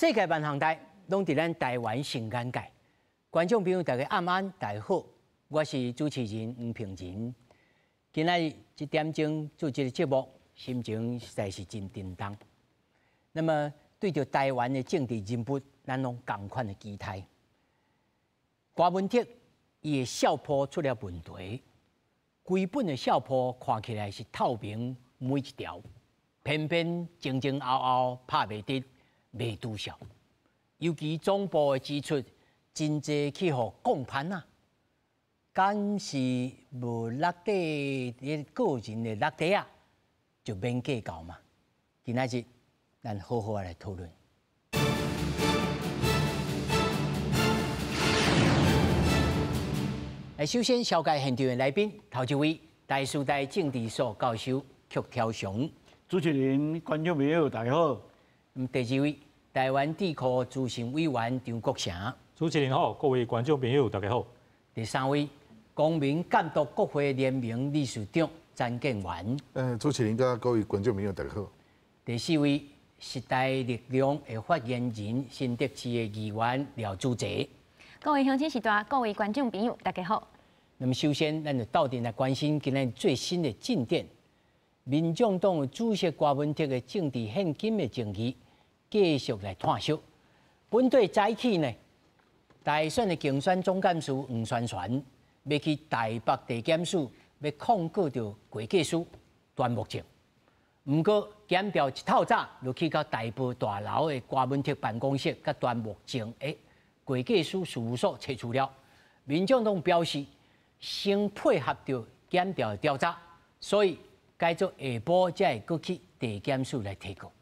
世界万行台拢伫咱台湾新眼界，观众朋友大家晚安，大家好，我是主持人黄平仁。今仔日1点钟做这个节目，心情实在是真沉重。那么对着台湾的政治人物，咱拢同款的期待。郭文哲伊的笑坡出了问题，规本的笑坡看起来是透明每一条，偏偏前前后后拍袂得。未拄效，尤其总部的支出真济去互共攀啊，敢是无落地个个人的落地啊，就免计较嘛。今仔日咱好好来讨论。首先紹介現場的來賓，頭一位台師大政治所教授曲條雄，主持人、觀眾朋友大家好。第二位，台灣智庫資深委員張國成。主持人好，各位觀眾朋友大家好。第三位，公民監督國會聯盟理事長詹建元。主持人甲各位觀眾朋友大家好。第四位，時代力量的發言人新竹市的議員廖祖哲。各位鄉親時代，各位觀眾朋友大家好。那麼首先，咱就到底來關心今日最新的進展。民眾黨主席郭文哲的政治獻金的爭議繼續來探索。本隊早起呢，大選的競選總幹事黃宣傳要去台北地檢署，要控告到會計師段木正。不過檢調一透早就去到台北大樓的郭文哲辦公室，甲段木正的會計師事務所找資料。民眾黨表示，先配合到檢調調查，所以改做下晡才會去地檢署來提告。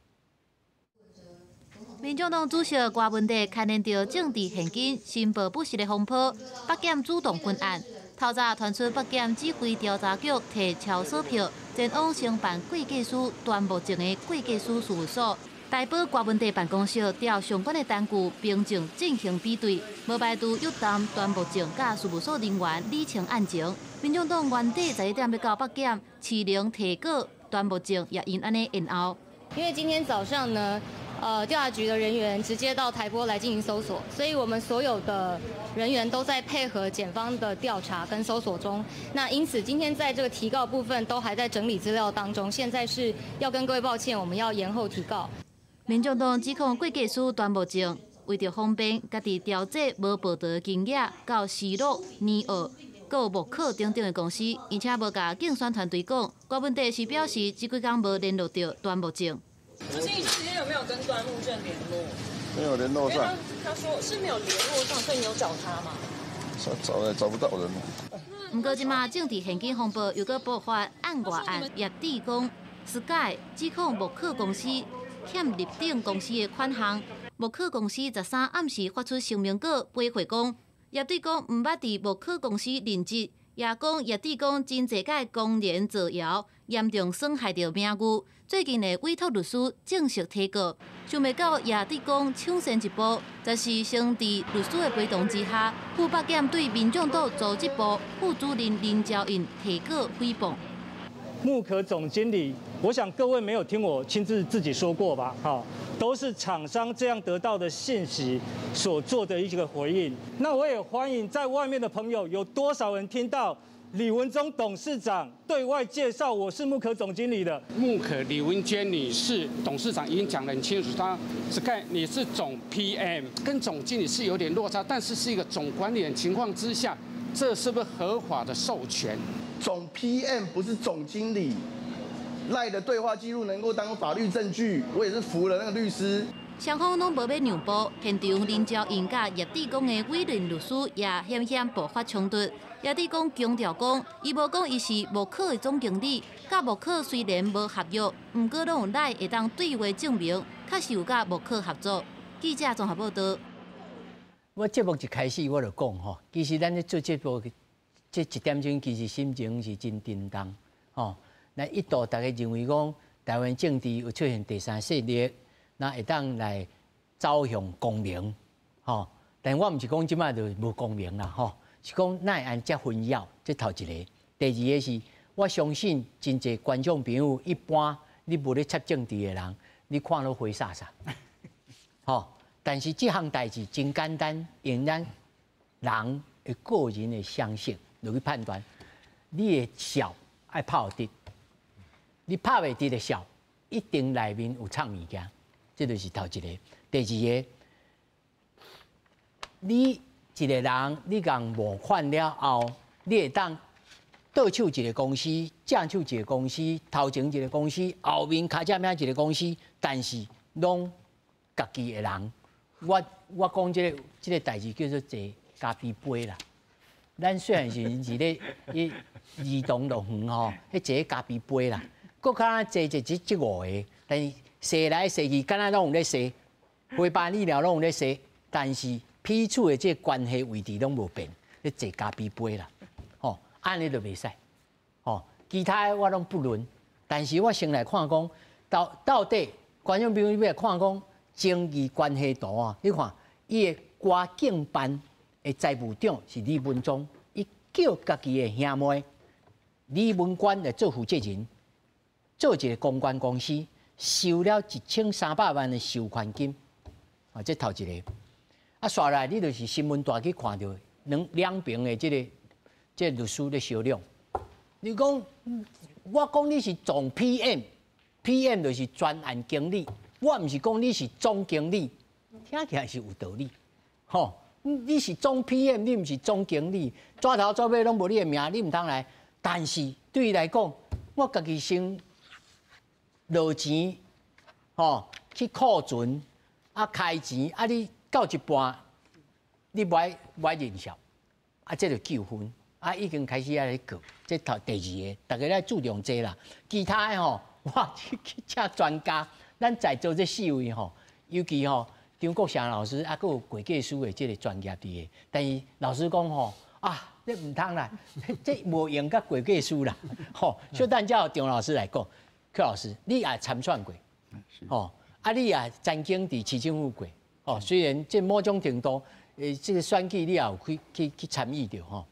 民眾黨主席郭文哲牽連到政治獻金、申報不實的風波，北檢主動分案。透早傳出北檢指揮調查局提超索票，前往承辦會計師段木正的會計師事務所。台北郭文哲辦公室調相關的單據並正進行比對，無排除約談段木正甲事務所人員理清案情。民眾黨原底11點要到北檢市零提告段木正，也因安尼延後。因為今天早上呢，調查局的人員直接到台北來進行搜索，所以我們所有的人員都在配合檢方的調查跟搜索中。那因此今天在這個提告部分都還在整理資料當中，現在是要跟各位抱歉，我們要延後提告。民眾黨指控會計師段木正為着方便，家己調節無報道的金額到西樂、尼奧、還有木可等等的公司，而且無甲競選團隊講。郭文哲是表示，這幾天無聯絡到段木正。主席，你今天有沒有跟段木正聯絡？沒有聯絡上。他說是沒有聯絡上，所以你有找他嗎？找不到人。不過，即馬政治獻金風波又閣爆發案外案，葉地公、Sky 指控木可公司欠入等公司的款項，木可公司13暗時發出聲明稿賠回講，葉地公唔捌佇木可公司任職，也講葉地公真濟屆公然造謠，嚴重損害到名譽。最近的委託律師正式提告，想未到葉地公搶先一步，則是先佇律師的陪同之下，赴北檢對民眾黨組織部副主任林昭穎提告誹謗。木可總經理，我想各位沒有聽我親自己說過吧？哈，都是廠商這樣得到的信息所做的一個回應。那我也歡迎在外面的朋友，有多少人聽到李文忠董事長對外介紹我是木可總經理的？木可李文娟女士董事長已經講得很清楚，她是看你是總 PM， 跟總經理是有點落差，但是是一個總管理的情況之下，這是不是合法的授權？總 PM 不是總經理，賴的對話記錄能夠當法律證據，我也是服了那個律師。雙方攏無要讓步，現場林昭穎甲葉地公的委任律師也險險爆發衝突。葉地公強調講，伊無講伊是木可的總經理，甲木可雖然無合約，毋過攏有賴會當對話證明，確實有甲木可合作。記者綜合報道。我節目一開始我就講吼，其實咱咧做節目。這1點鐘其實心情是真沉重，吼。那一度大家認為講台灣政治有出現第三勢力，那會當來走向公平，吼。但我唔是講即馬就無公平啦，吼，是講哪會按遮紛擾，這頭一個。第二個是，我相信真濟觀眾朋友，一般你無咧插政治的人，你看了灰煞煞，吼。但是这项代志真简单，用咱人的个人的相信落去判断，你的笑爱拍得，你拍袂得的笑，一定内面有藏物件，这就是头一个。第二个，你一个人，你共模范了后，你会当倒手一个公司，正手一个公司，头前一个公司，后面卡正名一个公司，但是拢家己的人。我讲这个代志叫做坐咖啡杯啦。咱虽然是咧移动乐园吼，迄坐咖啡杯啦，搁较咱坐即五个，但是踅来踅去，敢若拢有咧踅，陪伴医疗拢有咧踅，但是彼此的这关系位置拢无变，咧坐咖啡杯啦，吼，安尼就袂使，吼，其他的我拢不论，但是我先来看讲，到底观众朋友要看讲。经济关系图啊，你看，伊的歌警办的财务长是李文忠，伊叫家己的兄妹李文官来做负责人，做一个公关公司，收了1300万的收款金，啊，这头一个。啊，刷来你就是新闻大去看到两边的这律师的销量。你讲，我讲你是总 PM 就是专案经理。我唔是讲你是总经理，听起来是有道理，吼！你是总 PM， 你唔是总经理，抓头抓尾拢无你的名，你唔通来。但是对伊来讲，我家己先落钱，吼，去库存，啊开钱，啊你到一半，你不爱认销，啊这就纠纷，啊已经开始来告，这头第二个，大家来注重这啦。其他的吼，我去请专家。咱在座这4位吼，尤其吼张国祥老师啊，佮有会计师的这个专业伫个。但是老师讲吼啊，这唔通啦，这无用甲会计师啦。吼，所以咱叫张老师来讲，柯老师，你也参选过，吼，啊你也曾经伫市政府过，吼，虽然这某种程度，这个选举你也有去参与着吼，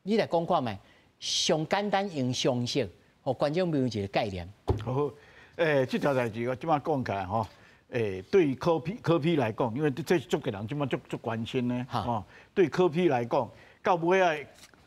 你来讲看觅，上简单用常识，互观众朋友一个概念。好。这条代志我即马讲起来吼，对于科批来讲，因为这足个人即马足关心呢，吼，对科批来讲，到尾啊，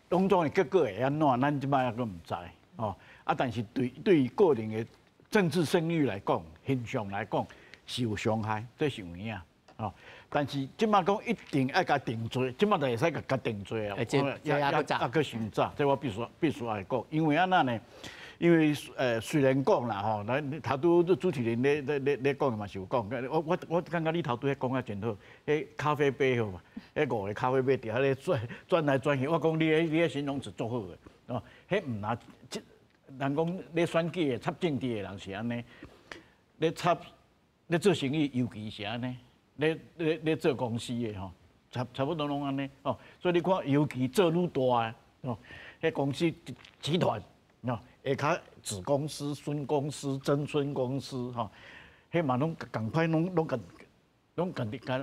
拢总的结果会安怎，咱即马还阁唔知，吼，啊，但是对于个人的政治声誉来讲，形象来讲是有伤害，这是有影，吼，但是即马讲一定爱甲定罪，即马就会使甲定罪啊，也阁伤早，这我必须爱讲，因为安那呢？因为虽然讲啦吼，咱头拄主持人咧讲嘛是有讲，我感觉你头拄咧讲啊真好，迄咖啡杯好嘛，迄5个咖啡杯伫遐咧转来转去，我讲你迄形容词足好个，哦，迄毋拿，人讲咧选举的插政治的人是安尼，咧做生意尤其是安尼，咧做公司的吼，差不多拢安尼哦，所以你看尤其做愈大的哦，迄公司集团哦。下骹子公司、孙公司、曾孙公司，吼，迄嘛拢共款，拢甲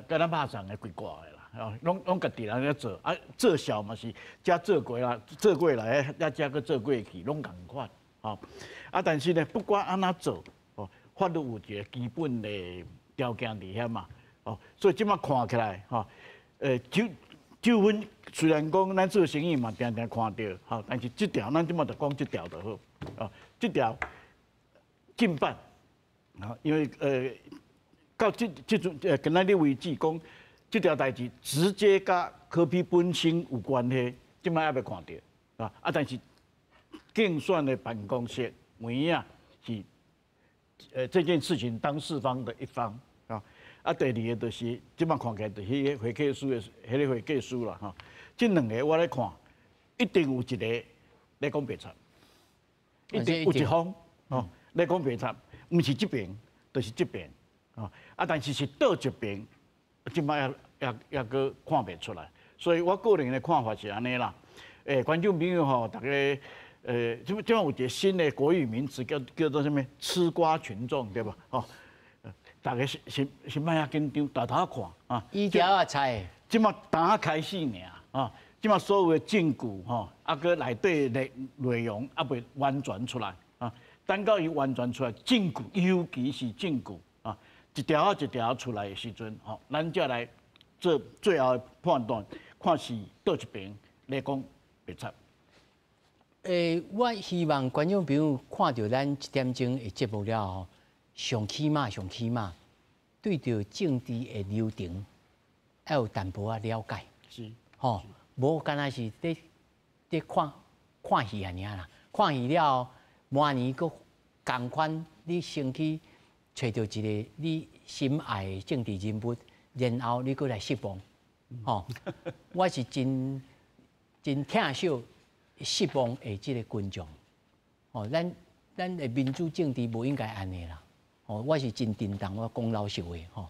咱拍上的规挂的啦，拢家己人咧做，啊做小嘛是加做过啦，做过来，也加个做过去，拢共款，吼，啊但是呢，不管安怎做，哦，法律有一个基本的条件伫遐嘛，哦，所以即马看起来，吼，纠纷虽然讲咱做生意嘛，定看到，吼，但是这条咱即马就讲这条就好，啊，这条禁办，啊，因为到这种跟咱咧为止讲，这条代志直接甲科批本身有关系，即马还未看到，啊，但是竞选的办公室每一样是这件事情当事方的一方，啊。啊，第二个就是，即摆看起来就是迄个会计师的，迄个会计师啦，吼。即2个我咧看，一定有一个咧讲白贼，一定有一方哦咧讲白贼，毋是这边，就是这边，哦。啊，但是倒一边，即摆也阁看袂出来。所以我个人的看法是安尼啦。观众朋友吼，大家即摆有一个新的国语名词叫做什么？吃瓜群众，对吧？哦。大家是莫遐紧张，大头看啊！一条啊菜，即马刚开始尔啊！即马所有的证据吼，啊个内底内容还未完全出来啊。等到伊完全出来，证据尤其是证据啊，一条啊一条出来的时阵，吼，咱才来做最后的判断，看是倒一边来讲袂差。我希望观众朋友看到咱1点钟的节目了后，上起码，对着政治的流程，要有淡薄仔了解。是，吼，无干那是在看戏安尼啦，看戏了后，明年佫同款，你先去找到一个你心爱的政治人物，然后你佫来失望，吼，我是真疼惜失望的即个群众，哦，咱的民主政治无应该安尼啦，哦，我是真认同，我讲老实话，吼，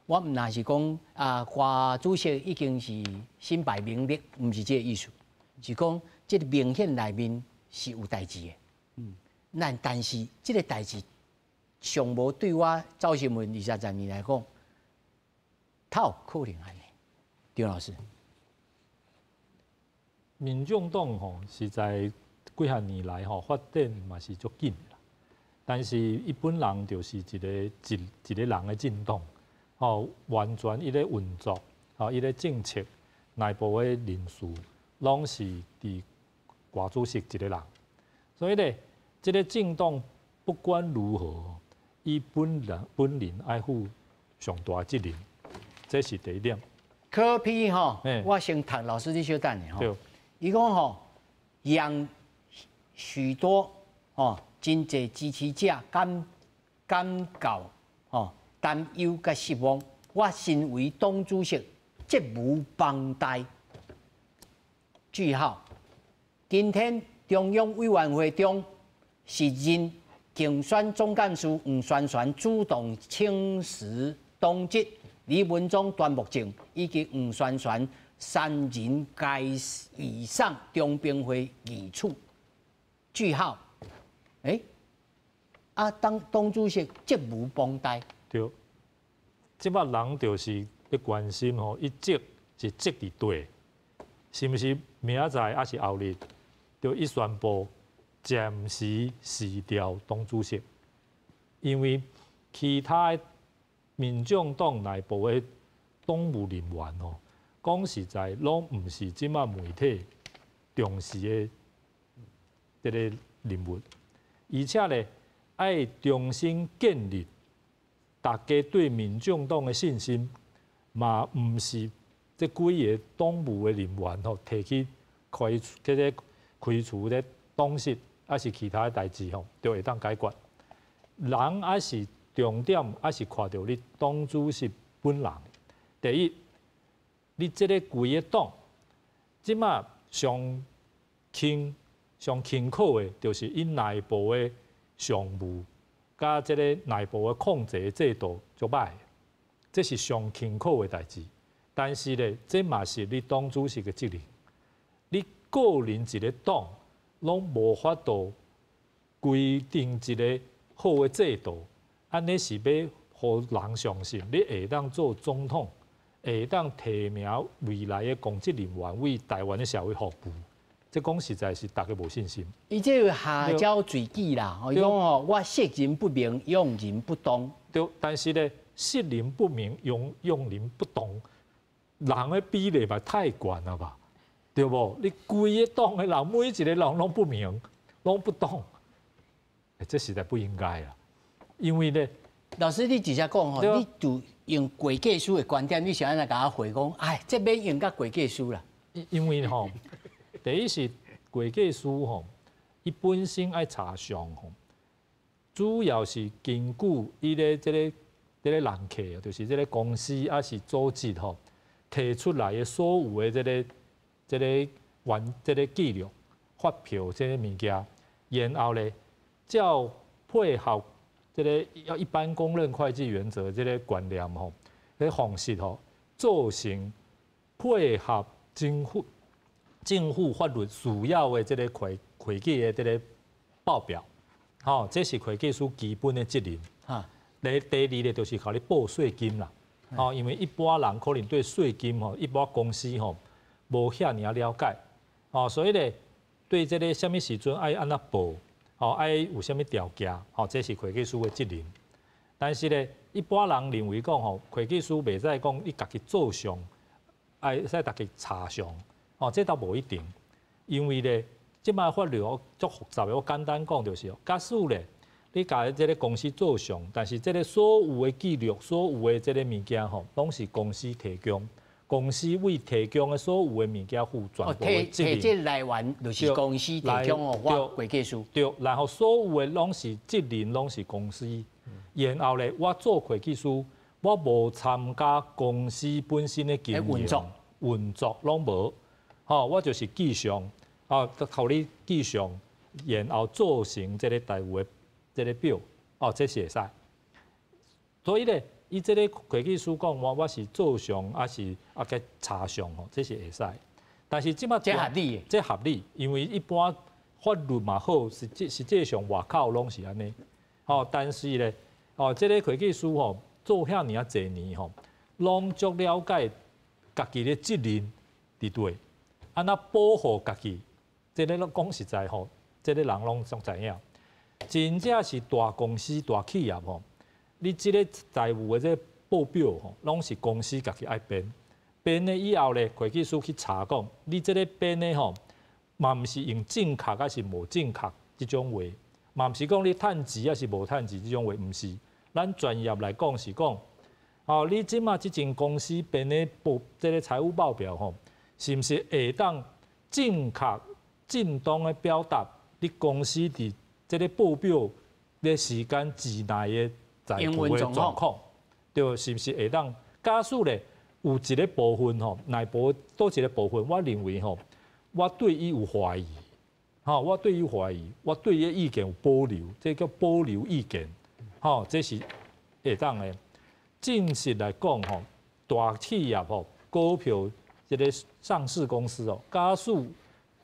我毋那是讲花主席已经是身败名裂，毋是这个意思，是讲这个明显内面是有代志的，但是这个代志尚无对我赵新文20-30年来讲，他有可能安尼，张老师。民众党吼是在几下年来吼发展嘛是足紧啦，但是伊本人就是一个人的政党，吼完全伊咧运作，吼伊咧政策内部的人事，拢是伫挂主席一个人，所以咧，这个政党不管如何，伊本人爱负上大责任，这是第一点。柯 P 吼，我先读老师你小等的吼。伊讲吼，让许多真侪支持者感到担忧甲失望。我身为党主席，责无旁贷。句号。今天中央委员会中是任竞选总干事黄宣传主动请辞党籍，李文忠、段木正以及黄宣传。3人该以上中评会议处，句号。党主席责无旁贷。对，即摆人就是要关心吼，伊责是责伫对，是毋是明仔载还是后日，就伊宣布暂时辞掉党主席，因为其他民众党内部的党务人员吼。讲实在，拢毋是即马媒体重视的这个人物，而且咧，爱重新建立大家对民众党的信心，嘛毋是这几个党务的人员吼，提起开除咧党籍，还是其他的代志吼，就会当解决。人还是重点，还是看到你党主席本人。第一。你这个规个党，即马上轻考的，就是因内部的常务，甲这个内部的控制制度足歹，这是上轻考的代志。但是咧，这嘛是你党主席的责任。你个人一个党，拢无法度规定一个好的制度，安尼是要互人相信你会当做总统。会当提名未来的公职人员为台湾的社会服务，这讲实在是大家无信心。伊这个下交罪己啦，伊讲吼，我识人不明，用人不当。对，但是咧，识人不明，用人不当，人的比例嘛太悬了吧？对不？你规个党的人，每一个人拢不明，拢不当，这实在不应该啦。因为咧，老师你直接讲吼，你就。用会计师的观点，你想安怎甲我回讲？哎，这免用甲会计师啦。因为吼，第一是会计师吼，伊本身爱查账吼，主要是根据伊咧这个人客，就是这个公司还是组织吼提出来的所有的这个记录、发票这个物件，然后咧，照配合。这个要一般公认会计原则，这个观念吼，这个方式吼，造成配合政府法律需要的这个会计的这个报表，吼，这是会计师基本的责任。哈，第二咧就是靠你报税金啦，吼，因为一般人可能对税金吼，一般公司吼无遐尔了解，吼，所以咧对这个什么时阵爱安怎报。爱有啥物条件？这是会计师的责任。但是咧，一般人认为讲吼，会计师袂使讲你家己做上，会使家己查上，哦，这倒无一定，因为咧，即摆法律足复杂的，我简单讲就是，假使咧，你家即个公司做上，但是即个所有的记录、所有的即个物件吼，拢是公司提供。公司为提供的所有的物件负全部的责任。这来源就是公司提供互我会计师。对，然后所有的拢是责任，拢是公司。然后咧，我做会计师，我无参加公司本身的经营运作拢无。吼，我就是记上，靠你记上，然后做成这个财务的这个表，这是会使。所以咧。伊即个会计师讲，我是做上，还是个查上吼，这是会使。但是即马这合理，这合理，因为一般法律嘛好，实际上外口拢是安尼。吼，但是咧，即个会计师吼做遐尔啊侪年吼，拢足了解家己的责任伫对，安那保护家己，即个讲实在吼，即个人拢总知影，真正是大公司大企业吼。你即个财务的这报表吼，拢是公司家己爱编，编了以后咧，会计师去查讲，你即个编的吼，嘛毋是用正确还是无正确即种话，嘛毋是讲你趁钱还是无趁钱即种话，毋是。咱专业来讲是讲，你即马即间公司编的即个财务报表吼，是毋是会当正确正当的表达你公司伫即个报表的时间之内的？财务的状况，对，是不是会当？假使咧有一个部分吼，内部多一个部分，我认为吼，我对伊有怀疑，我对伊怀疑，我对伊意见有保留，这叫保留意见，这是会当的。正式来讲吼，大企业吼，股票一个上市公司哦，假使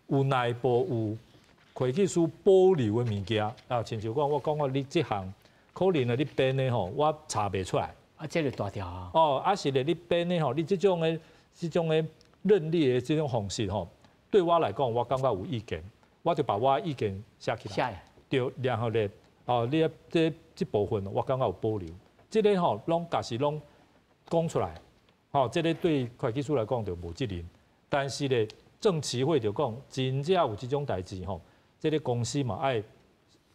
有内部有会计师保留的物件，亲像讲我讲你这项。可能咧，你编的吼，我查袂出来。这个大条啊。是咧，你编的吼，你这种的认列的这种方式吼，对我来讲，我感觉有意见，我就把我的意见写起来。对，然后咧，你这部分我感觉有保留。这个吼，拢假是拢讲出来，这个对会计师来讲就无责任。但是咧，证期会就讲，真正有这种代志吼，这个公司嘛爱。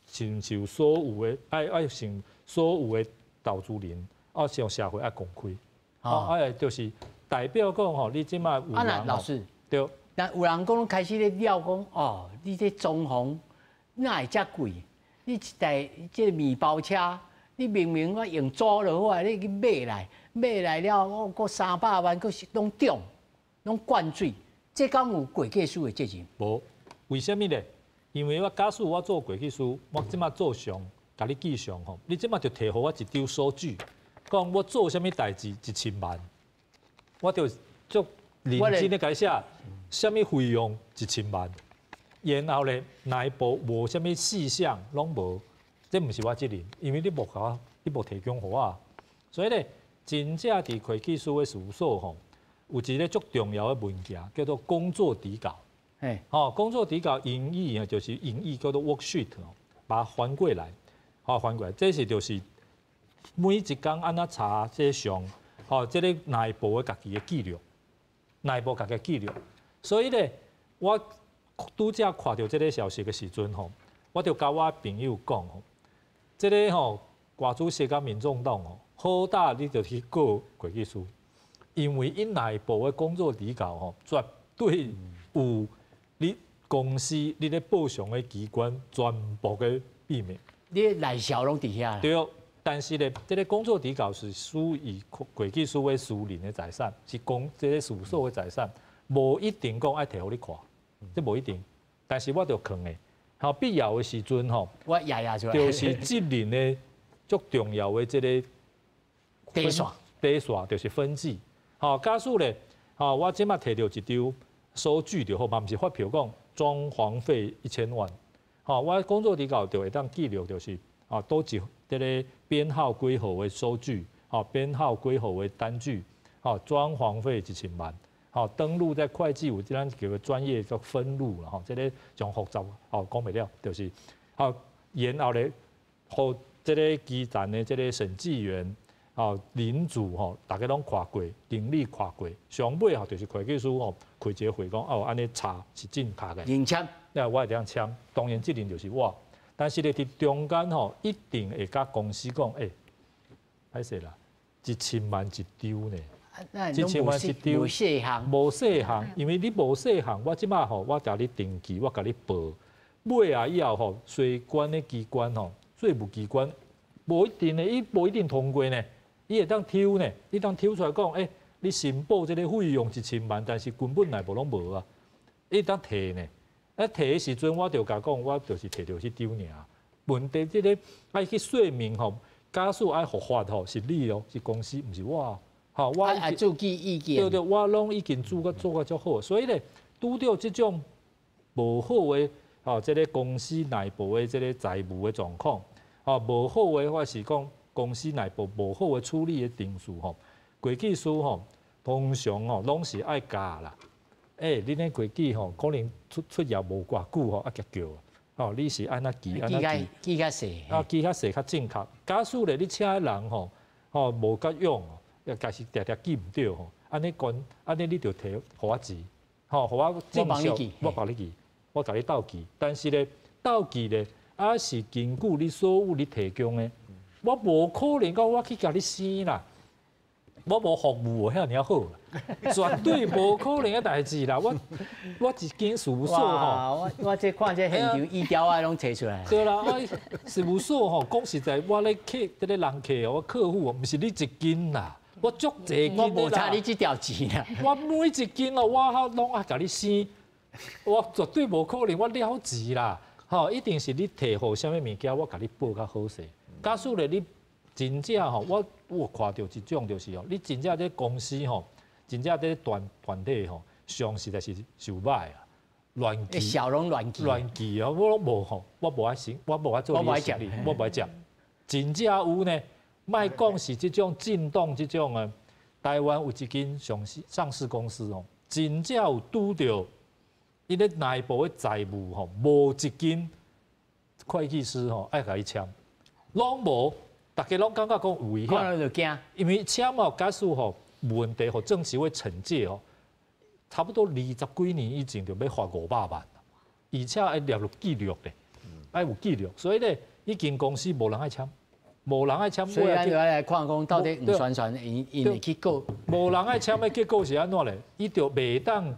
承受所有的爱承所有的投资人，向社会爱公开，就是代表讲吼，你即马有人老师对，但有人讲开始咧料讲，你这装潢哪会遮贵？你一台这面包车，你明明我用租落好啊，你去买来了，我搁300万，搁是拢中，拢灌水，这敢有会计师的责任？无，为什么咧？因为我假使我做会计师，我即马做上，甲你记上吼，你即马就摕互我一张数据，讲我做啥物代志1000万，我就足认真的解写，啥物费用1000万，然后咧内部无啥物事项拢无，这毋是我责任，因为你无提供互我，所以咧真正伫会计师的事务所吼，有一个足重要的文件叫做工作底稿。工作底稿英语啊，就是英语叫做 worksheet 把它翻过来，翻过来，这是就是每一天安怎查这上，这个内部的家己的记录，内部家己的记录。所以咧，我拄则看到这个消息的时阵吼，我就甲我朋友讲吼，这个吼外主席甲民众党吼，好大你就去告会计师，因为因内部的工作底稿吼，绝对有。你公司你咧报上的机关全部嘅秘密，你内销拢伫遐。对，但是咧，这个工作底稿是属于会计师的私人的财产，是这个事务所的财产，无一定讲爱摕互你看，这无一定。但是我就藏的，必要的时阵吼，我压出来，就是责任的足重要的这个底线就是分级。假使咧，我即马摕到一张。收据就好，嘛毋是发票讲装潢费1000万，我工作底稿就会当记录，就是多一这个编号几号的收据，编号几号的单据，装潢费1000万，登录在会计有咱叫做专业叫分录啦，这个上复杂，讲袂了，就是然后咧，互这个基层的这个审计员，领主吼，大家拢看过，经理看过，上尾吼就是会计师吼开一个会讲哦，安尼查是正确的。认签，那我会这样签，当然责任就是我。但是咧，伫中间吼，一定会甲公司讲，歹势啦，1000万一张呢，1000万一张，无细项，无细项，因为你无细项，我即马吼，我甲你定期，我甲你报，买啊以后吼，税关的机关吼，税务机关无一定的，伊无一定通过呢，伊会当抽呢，伊当抽出来讲，你申报这个费用1000万，但是根本内部拢无啊，伊当摕呢。摕的时阵，我就甲讲，我就是摕到去丢尔。问题即个爱去说明吼，假使爱合法吼，是你哦，是公司，毋是我。吼，我爱注记意见。对对，我拢已经做甲足好，所以咧，拄到即种无好的即个公司内部的即个财务的状况，无好的或是讲公司内部无好的处理的定数吼，会计师吼，通常吼拢是爱加啦。恁迄会计吼，可能出业无偌久吼，啊叫你是安那记安那记较细，记较细较正确。假使咧你请的人无够用，假是常常记唔到吼，安尼你就摕互我钱，互我正常，我帮你记，我甲你斗记。但是咧斗记咧，是根据你所有你提供的，我无可能讲我去甲你生啦。我无服务遐尔好，绝对无可能嘅代志啦！我一间事务所吼，我这看这现场医疗啊，拢摕出来。对啦，事务所吼，讲实在，我咧客这个人客哦，我客户哦，毋是你一间啦，我足济间啦。我无差你这条钱啦。我每一间哦，我拢爱甲你生，我绝对无可能我了钱啦。吼，一定是你摕好啥物物件，我甲你报较好势。假使咧你真正吼，我看到一种就是哦，你真正这公司吼，真正这团体吼，上实在是受歹啊，乱记，小龙乱记啊，我拢无吼，我无爱行，我无爱做你生意，我无爱接，真正有呢，莫讲是这种震动这种啊，台湾有一间上市公司哦，真正有拄到伊咧内部的财务吼，无一间会计师吼爱甲伊签，拢无。大家拢感觉讲有危险，看到就惊，因为签哦，假使吼问题吼正式会惩戒哦，差不多20几年以前就要罚500万啦，而且爱列入记录咧，爱有记录，所以咧，已经公司无人爱签，无人爱签，所以咱就来看讲到底唔宣传，因会去告，无人爱签的结果是安怎咧？伊就袂当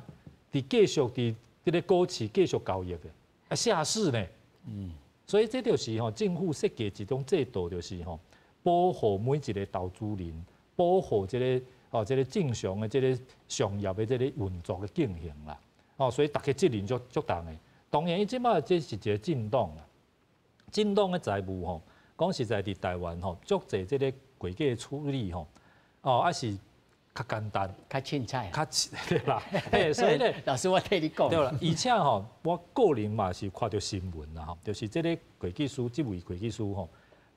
伫继续伫这个股市继续交易嘅，下市呢。所以这就是吼，政府设计一种制度，就是吼，保护每一个投资人，保护这个这个正常的这个商业的这个运作的进行啦。所以大家责任足重的。当然，伊即马这是一个震动啦，震动的财务吼，讲实在伫台湾吼，足侪这个会计处理吼，是较简单，较凊彩，较对啦。所以咧，老师我替你讲。对啦，而且吼，我个人嘛是看到新闻啦吼，就是这个会计师，这位会计师吼，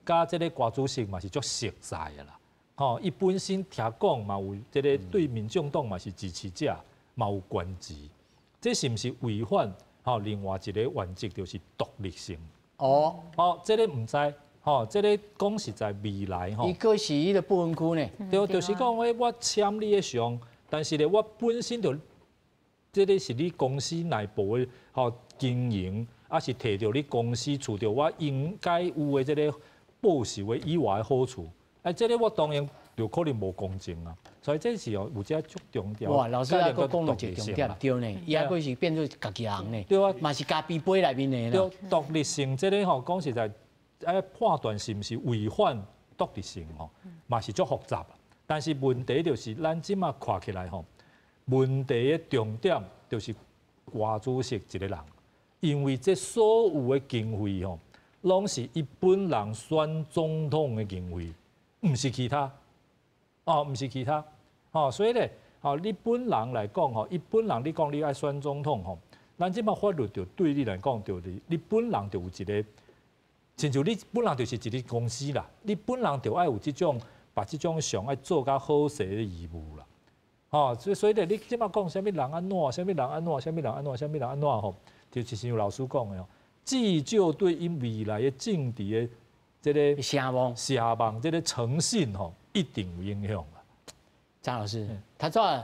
甲这个瓜主席嘛是足熟悉的啦。吼，伊本身听讲嘛有这个对民众党嘛是支持者，嘛有关职，这是毋是违反另外一个原则，就是独立性。这个毋知。这个讲实在未来伊个是伊的不分区呢。对，就是讲我签你的上，但是咧我本身就，这个是你公司内部的经营，还是摕到你公司取到我应该有的这个报酬的以外的好处。这个我当然就可能无公正啊。所以这是有只足重要。哇，老师啊，佫讲了一个重点，对呢，伊还佫是变做家己人呢。对啊，嘛是家己杯内面的啦。对，独立性这个讲实在。判断是毋是违反独立性吼，嘛是足复杂。但是问题就是，咱即马看起来吼，问题的重点就是瓜主席一个人，因为这所有的经费吼，拢是伊本人选总统的经费，毋是其他，毋是其他，所以咧，你本人来讲吼，伊本人你讲你爱选总统吼，咱即马法律就对你来讲，就你本人就有一个。亲像你本人就是一个公司啦，你本人就爱有这种把这种上爱做较好势的义务啦，所以咧，你即马讲啥物人安怎，啥物人安怎，啥物人安怎，啥物人安怎吼，就是像老师讲的哦，至少对因未来的政治的这个声望，这个诚信吼，一定有影响啊。张老师，他早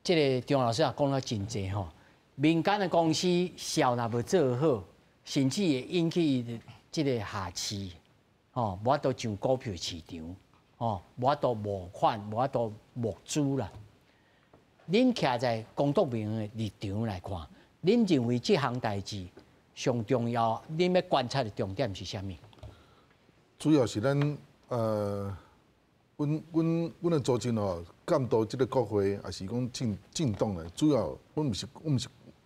这个张老师也讲了真济吼，民间的公司效若无做好，甚至会引起这个下市，哦，无法度上股票市场，哦，无法度募款，无法度募资啦。恁徛在公督民的立场来看，恁认为这项代志上重要，恁要观察的重点是啥物？主要是咱阮的组织哦，监督这个国会，也是讲进动的。主要我们是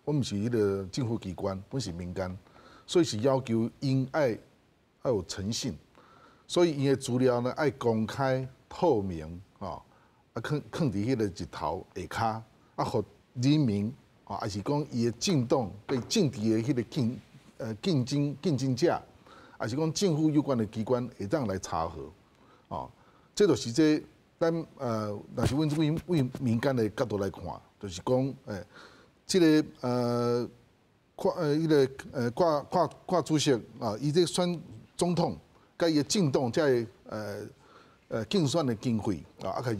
迄个政府机关，阮是民间，所以是要求因要有诚信，所以因的资料呢爱公开透明啊，放伫迄个日头下骹，互人民啊，也是讲伊的进动对政治的迄个竞争者，也是讲政府有关的机关会当来查核，哦。这就是咱若是阮为民间的角度来看，就是讲这个挂主席啊，伊这选总统，甲伊的政党这竞选的经费啊，开始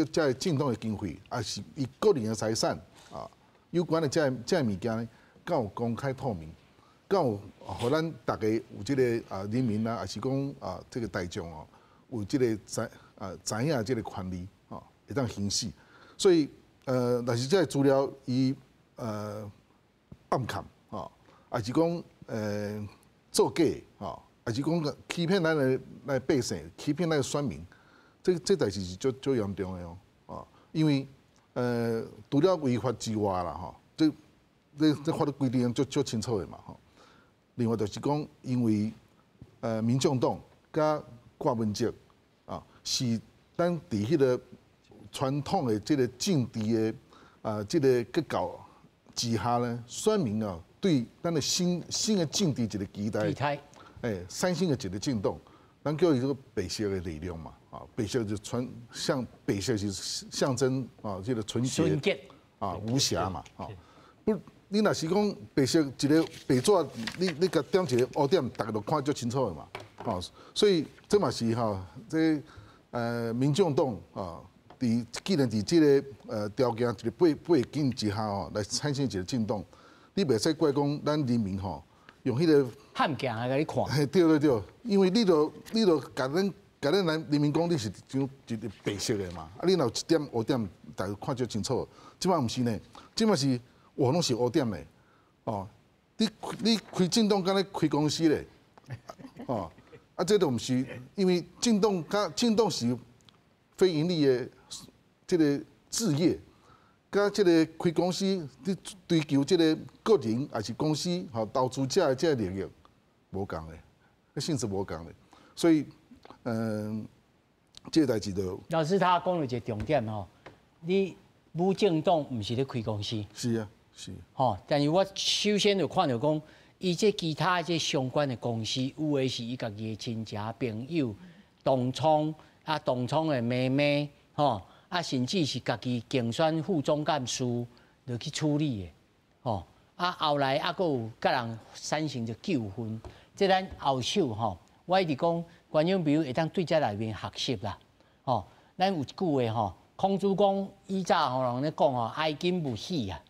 这政党的经费，也是伊个人的财产啊，有关的这物件呢，敢有公开透明，敢有互咱大家有这个人民啊，也是讲这个大众哦。有这个知影这个权利啊，会当行使，所以若是这资料伊暗藏啊，还是讲作假啊，还是讲欺骗咱的百姓，欺骗咱的选民，这代志是最严重的哦啊，因为除了违法之外啦吼，这法律规定足清楚的嘛吼。另外就是讲，因为民众党甲郭文哲啊，是咱伫迄个传统的这个政治的这个结构之下呢，选民啊对咱的新的政治一个期待，三星的一个进动，咱叫伊这个白色的力量嘛，啊，白色就白色是象征啊，这个纯洁啊无瑕嘛，啊，不，你若是讲白色一个白纸，你甲点一个黑点，大家都看足清楚的嘛。哦，所以这嘛是哈，这民众党啊，既然伫这个条件一个背景之下哦，来产生一个进动，你袂使怪讲咱人民吼用迄个汉镜来甲你看。对，因为你都甲咱人民讲你是一个白色的嘛，啊，你若有一点黑点，大家看足清楚。即摆毋是呢，即摆是我拢是黑点的，哦，你开进动敢咧开公司咧，哦。这都毋是，因为进动是非盈利的这个事业，甲这个开公司你追求这个个人还是公司和投资者的这个利益无共的，性质无共的，所以这个代志就老师他讲了一个重点吼，你武政党毋是咧开公司，是啊，是，吼，但是我首先就看到讲。伊这其他这相关的公司，有的是伊家己的亲戚朋友、同窗的妹妹，吼，甚至是家己竞选副总干事，就去处理的，吼，后来阁有甲人产生着纠纷，这咱后手吼，我一直讲，观众朋友会当对这内面学习啦，吼，咱有一句话吼，孔子讲，以早吼人咧讲吼，哀今勿喜啊。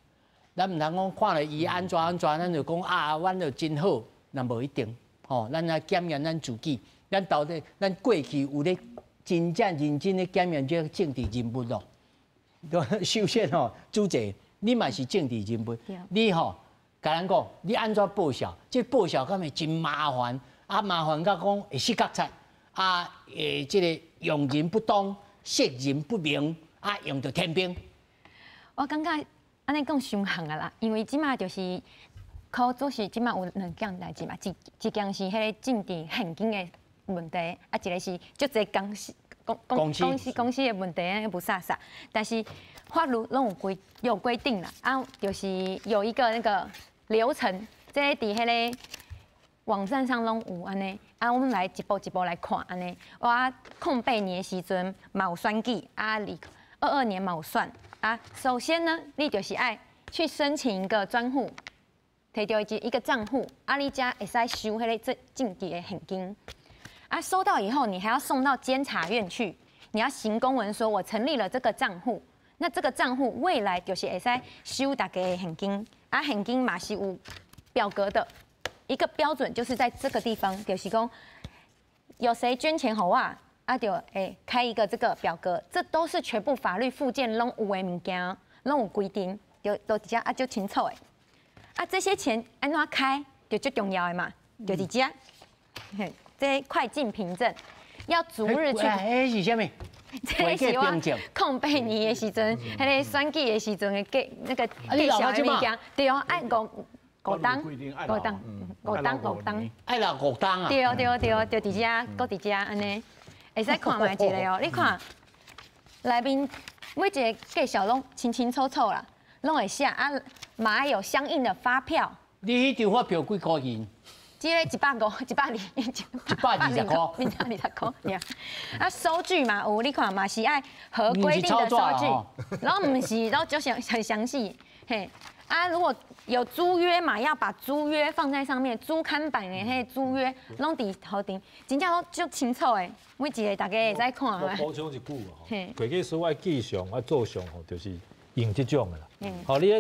咱毋通讲看了伊安怎，咱就讲啊，阮就真好，那无一定。吼，咱来检验咱自己，咱到底咱过去有咧真正认真咧检验这政治人物咯。首先吼，主席，你嘛是政治人物，你吼，甲咱讲，你安怎报销？这报销敢会真麻烦，麻烦到讲会失角彩，这个用人不当，识人不明，用到天兵。我感觉。安尼讲伤行啊啦，因为即马就是考主席即马有两件代志嘛，一件是迄个政治现金的问题，一个是足侪公司的问题，不飒飒。但是法律拢有规定啦，就是有一个那个流程，这伫迄个网站上拢有安尼。我们来一步一步来看安尼。我08年的时阵嘛有选举，22年嘛有选。首先呢，你就是爱去申请一个专户，摕到一个账户，你才会使收迄个政治的现金。收到以后，你还要送到监察院去，你要行公文说我成立了这个账户，那这个账户未来就是会使收大家的现金，啊现金嘛是有表格的，一个标准就是在这个地方，就是讲有谁捐钱给我，啊就开一个这个表格，这都是全部法律附件拢有的物件，拢有规定，就直接啊就清楚的。啊这些钱安怎开，就最重要的嘛，就直接，这快进凭证要逐日去。是啥物？这是我控8年的时阵，迄个选举的时阵的那个介绍的物件，对哦，按5档，爱留5档啊！对就伫遮，搁伫遮安尼，会使看卖一个哦。你看内面每一个介绍拢清清楚楚啦，拢会写啊，嘛还有相应的发票。你迄张发票几块钱？这个120、120块，变成20块。啊，收据嘛有，你看嘛是爱合规定的收据，然后唔是，然后就是很详细。嘿，啊，如果有租约嘛，要把租约放在上面，租刊版的迄租约拢伫头顶，真正拢足清楚的，每一个大家会使看嘛。我补充一句哦，会计师我记上啊做上吼，就是用这种的啦。好，你有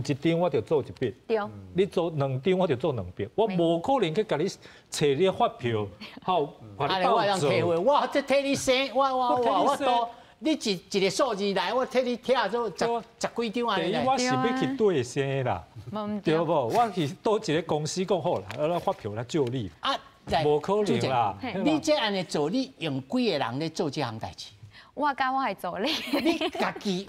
一张我就做一笔，对。你做2张我就做2笔，我无可能去甲你找你的发票，好，把你倒做。我这替你写，我多。你一个数字来，我替你贴做10几张安尼。我是要去兑现啦，对不？我去倒一个公司讲好啦，那发票来救你。啊，无可能啦！你这安尼做，你用几个人咧做这项代志？我甲我的助理。你家己。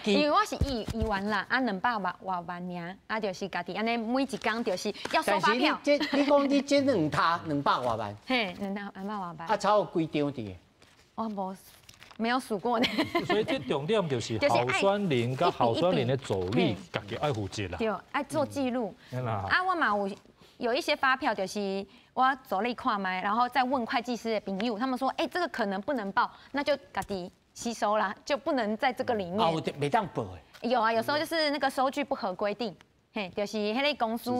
因为我是议员啦，啊200多万尔，啊就是家己安尼每一天就是要收发票。但是你讲你这200多万。嘿，200多万。啊，超有几张伫？我没有数过呢。所以这重点就是候选人跟候选人的助理，家己爱负责啦。对，爱做记录。啊，我嘛有一些发票，就是我助理看卖，然后再问会计师的朋友，他们说，这个可能不能报，那就家己吸收啦，就不能在这个里面。没当报的。有啊，有时候就是那个收据不合规定。嘿，就是迄个公司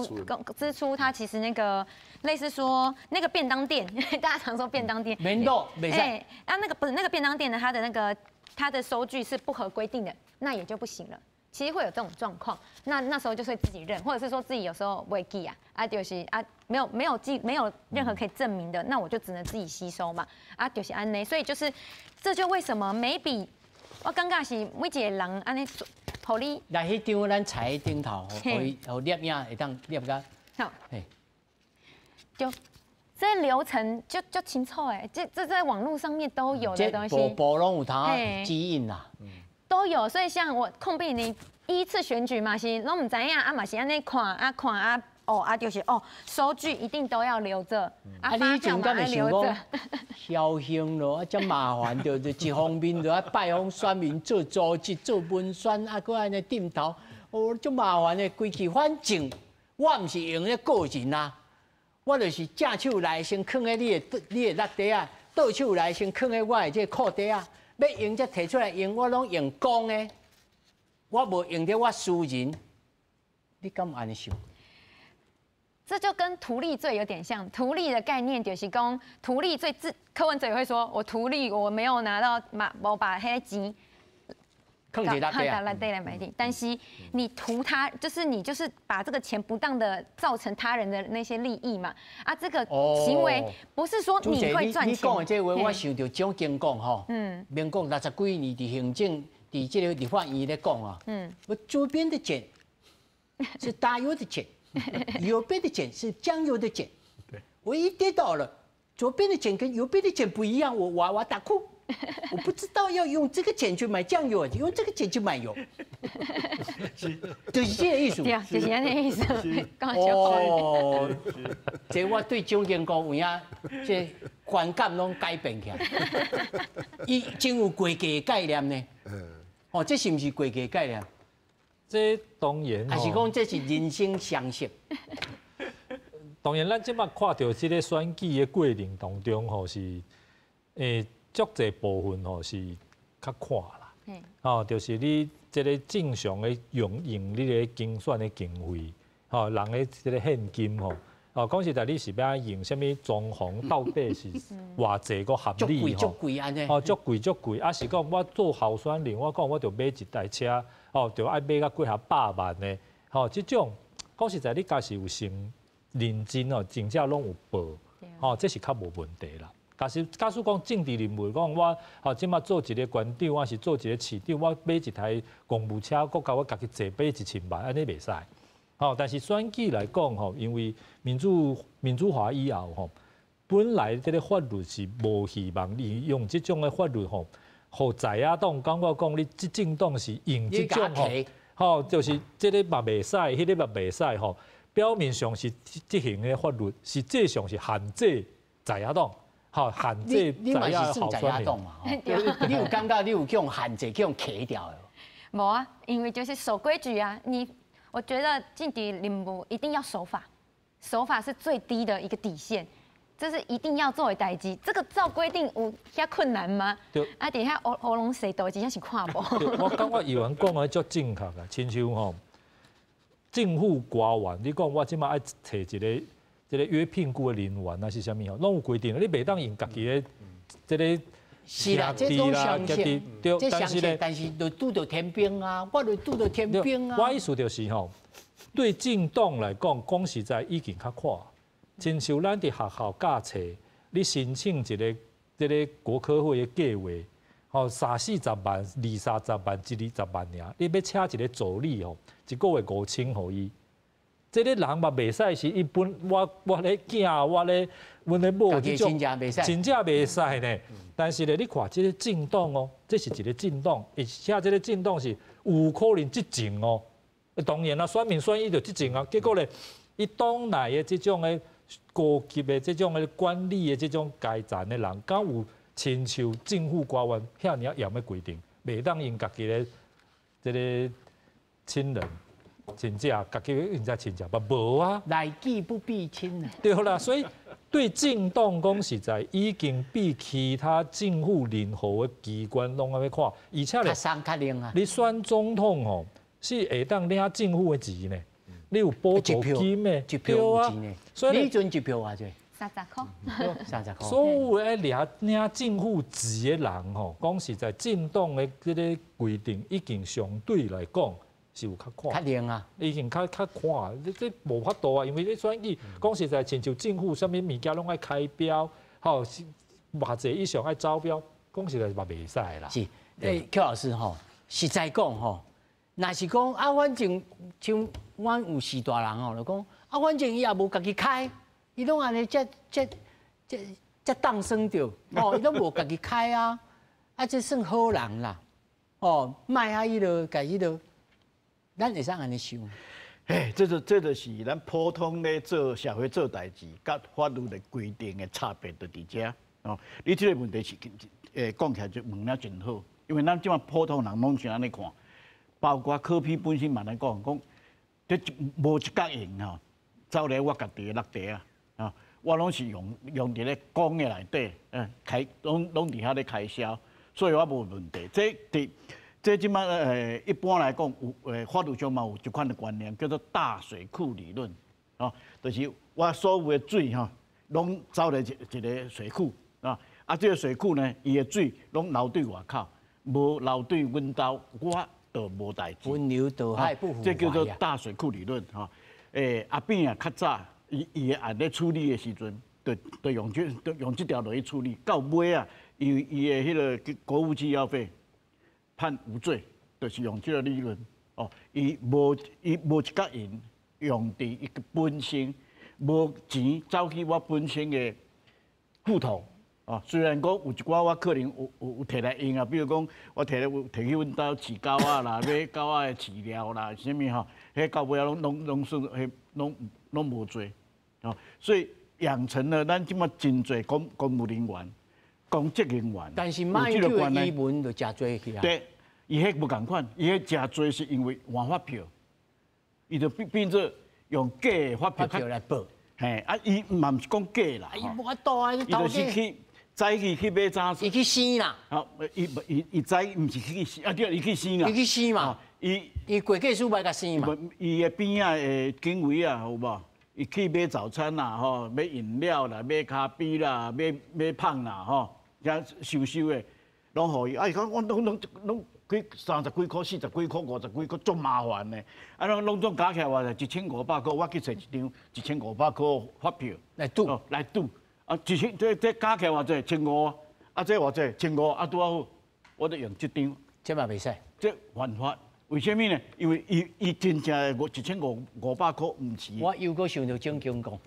支出，它其实那个类似说那个便当店，大家常说便当店，没错，没错。那个不是那个便当店的，它的收据是不合规定的，那也就不行了。其实会有这种状况，那时候就会自己认，或者是说自己有时候会记就是没有任何可以证明的，那我就只能自己吸收嘛，就是安内，所以就是这就为什么每笔我感觉是每一个人安尼。互你来迄张咱踩顶头，互摄影会当摄个。好，就这流程就清楚诶，这在网络上面都有的东西。部拢有它基因啦，都有。所以像我控币你第1次选举嘛是拢唔知影，嘛是安尼看就是收据一定都要留着，发票嘛要留着。侥幸咯，真麻烦，就一方面就要拜访选民做组织、做文宣，搁安尼点头，真麻烦的规矩。反正我唔是用咧个人啊，我就是正手来先放喺你的落地啊，倒手来先放喺我的这裤底啊，要用才摕出来用，我拢用公的，我无用在我私人，你敢有安尼想？这就跟图利罪有点像，图利的概念就是讲，图利罪柯文哲也会说，我图利，我没有拿到我把黑钱坑给他来对来买地，但是你图他，就是你就是把这个钱不当的造成他人的那些利益嘛，这个行为不是说你会赚钱。你讲的这话，我想到蒋经国吼，民国60几年伫行政伫这个立法院咧讲啊，我左边的钱是打油的钱。右边的碱是酱油的碱，我一跌倒了，左边的碱跟右边的碱不一样，我哇哇大哭，我不知道要用这个碱去买酱油，用这个碱去买油，就是这个意思。对啊，就是安尼意思。这我对蒋经国有影，这观感拢改变起来，伊真有规格的概念呢。这是不是规格概念？这当然，还是讲这是人生常识。当然，咱即摆看到这个选举的过程当中，吼是足济部分吼是较看啦。就是你这个正常的用你的竞选的经费，人的这个现金吼，哦，讲实在，你是要用什么装潢，到底是偌济个合理足贵安尼。哦，足贵，啊是讲我做候选人，我讲我着买一台车，哦，着爱买到几下100万的，哦，即种讲实在，你假是有心认真哦，真正拢有报，哦，这是较无问题啦。假使讲政治人物，讲我哦，即马做一个馆长，我是做一个市长，我买一台公务车，搁甲我家己坐买1000万，安尼袂使。哦，但是选举来讲吼，因为民主化以后吼，本来这个法律是无希望利用这种的法律吼，互在野党感觉讲你执政党是用这种吼，就是这个嘛袂使，迄个嘛袂使吼。表面上是执行的法律，实际上是限制在野党，吼限制在野候选人嘛。你有感觉你有用限制，用卡掉的？无啊，因为就是守规矩啊，我觉得政治人物一定要守法，守法是最低的一个底线，这是一定要做的代志。这个照规定有遐困难吗？对。啊，底下乌龙谁道真正是看无。我感觉议员讲的足正确啊，亲像吼，政府官员，你讲我即马爱找一个约聘雇的人员，那是啥物吼？拢有规定，你袂当用家己的这个。是啦，这种相信，这相信，但是就拄到天兵啊，我就拄到天兵啊。我意思就是吼，对政党来讲实在已经较快。亲像咱伫学校教册，你申请一个国科会的计划，吼30-40万、20-30万、120万尔，你要请一个助理吼，一个月5000互伊。这个人嘛袂使是一般，我咧囝，阮咧某这种，真正袂使呢。但是咧，你看这个政党哦，这是一个政党，而且这个政党是有可能执政哦。当然啦，选民选伊就执政啊。结果咧，伊党内的这种的高级的这种的管理的这种阶层的人，敢有亲像政府官员遐尔严的规定，袂当因家己的这个亲人。真正家己人家亲戚嘛无啊，来己不必亲啊。对啦，所以对政党讲实在已经比其他政府任何的机关拢要看，而且咧，你选总统吼是会当领政府的钱呢，你有补助金的，对啊，所以你阵一票偌济？30块，30块。所有爱领政府钱的人吼，讲实在政党的这个规定已经相对来讲。是有较快，较灵啊，已经较快，这无法度啊，因为你选举讲实在，亲像政府啥物物件拢爱开标，吼，偌济以上爱招标，讲实在嘛袂使啦。是，邱老师吼，实在讲吼，若是讲啊，反正像阮有4大人吼，就讲啊，反正伊也无家己开，伊拢安尼这当生着，哦，伊拢无家己开啊，啊，这算好人啦，哦，卖啊，伊落家己落。咱会使安尼想，这就是咱普通咧做社会做代志，甲法律的规定的差别就伫遮哦。你这个问题是讲起来就问了真好，因为咱即马普通人拢是安尼看，包括柯 P 本身嘛来讲，这无一角用吼，走来我家己的落地啊，我拢是用伫咧公的内底，开拢伫遐咧开销，所以我无问题。这即摆一般来讲有法律上嘛有一款的观念叫做大水库理论，哦，就是我所有的水吼，拢走来一个水库啊，这个水库呢，伊的水拢流对外口，无流对阮兜，我就无代志。温流渡海不腐这叫做大水库理论哈。阿扁啊，较早伊按咧处理的时阵，就用这条落去处理，到尾啊，伊的迄个国务机要费。判无罪，就是用这个理论哦。伊无一角用伫一个本身，无钱走去我本身的户头哦。虽然讲有一寡我可能有摕来用啊，比如讲我摕去阮兜饲狗啊啦，买狗仔的饲料啦，啥物吼，迄到尾啊拢算迄拢无做哦。所以养成了咱即马真侪公务人员。公职人员，但是卖票的移民就真多去啊。对，伊迄无共款，伊迄真多是因为换发票，伊就变做用假的发票来报。嘿，伊嘛毋是讲假啦，伊无法度啊，伊就是去早去买早餐。伊去生啦。好，伊早毋是去生，对，伊去生啦。伊去生嘛。伊会计师歹甲生嘛。伊的边仔的警卫啊，有无？伊去买早餐啦，吼，买饮料啦，买咖啡啦，买胖啦，吼，遐收的，拢互伊。啊，伊讲我拢几30几块、40几块、50几块，足麻烦的。啊，拢总加起来话就1500块，我去找一张1500块发票来赌。啊，1000这加起来话这1500，啊这话这1500，啊拄好，我就用这张。这嘛袂使，这犯法。为什么呢？因为伊真正的1500块唔是。我又搁想到正经讲，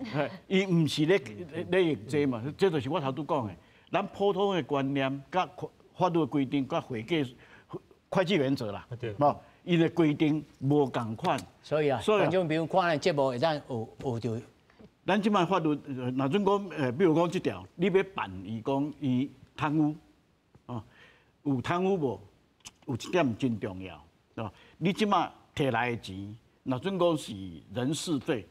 伊唔是咧用这嘛，这就是我头拄讲的。咱普通的观念、甲法律的规定、甲会计原则啦，喏，伊的规定无共款。所以观众朋友看咱节目会当学到。咱即摆法律，若准讲比如讲即条，你要办伊讲伊贪污，哦，有贪污无？有一点真重要。哦，你即马摕来的钱，若准讲是人事费，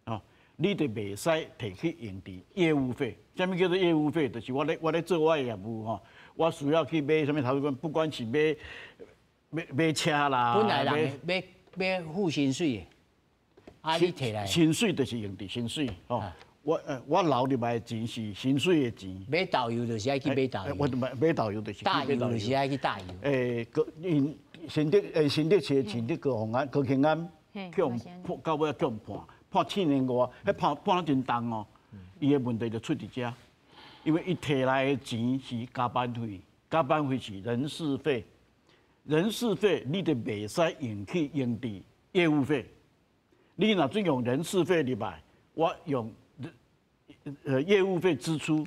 哦，你就袂使摕去用伫业务费。啥物叫做业务费？就是我咧做我的业务吼，我需要去买啥物头不管是买车啦，本来人买付薪水的，啊，你摕来薪水就是用伫薪水哦。我留入来的钱是薪水的钱。买导游就是爱去买导游。我买导游就是去大游就是爱去大游。因新竹市的新竹高庆安，叫到尾叫判7年外，迄判得真重哦。伊的问题就出伫遮，因为伊摕来的钱是加班费，加班费是人事费，人事费你就袂使用伫业务费。你若准用人事费入来，我用业务费支出，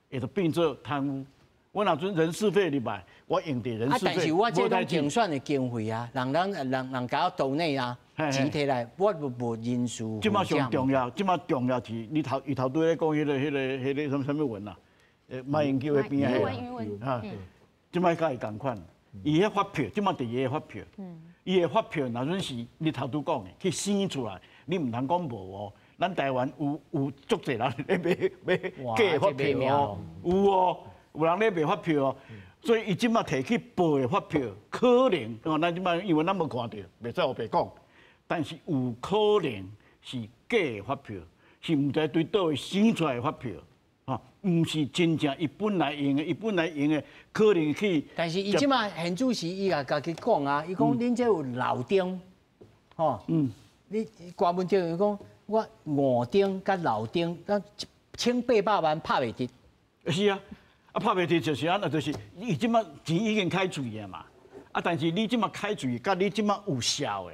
会就变做贪污。我若准人事费入来，我用伫人事费。但是我这种竞选的经费啊，人甲我岛内啊，钱摕来，我无人事。即马上重要，即马重要是，伊头拄咧讲迄个什么文啊？马英九迄边个啊，即马甲伊共款，伊迄发票，即马第一个发票，伊的发票若准是你头拄讲的，去生出来，你唔通讲无哦。咱台湾有足侪人咧买假发票哦，有哦。有人咧卖发票哦，所以伊即马摕去报的发票，可能哦，咱即马因为咱无看到，袂使胡白讲，但是有可能是假的发票，是毋知对倒位生出来的发票，哦，毋是真正伊本来用的，可能去。但是伊即马现主席伊也家己讲啊，伊讲恁这有老丁，吼，你关文正伊讲我五丁甲老丁，咱1800万拍袂得。是啊。啊，拍袂着就是安那，就是伊即马钱已经开罪啊嘛。啊，但是你即马开罪，甲你即马有效的、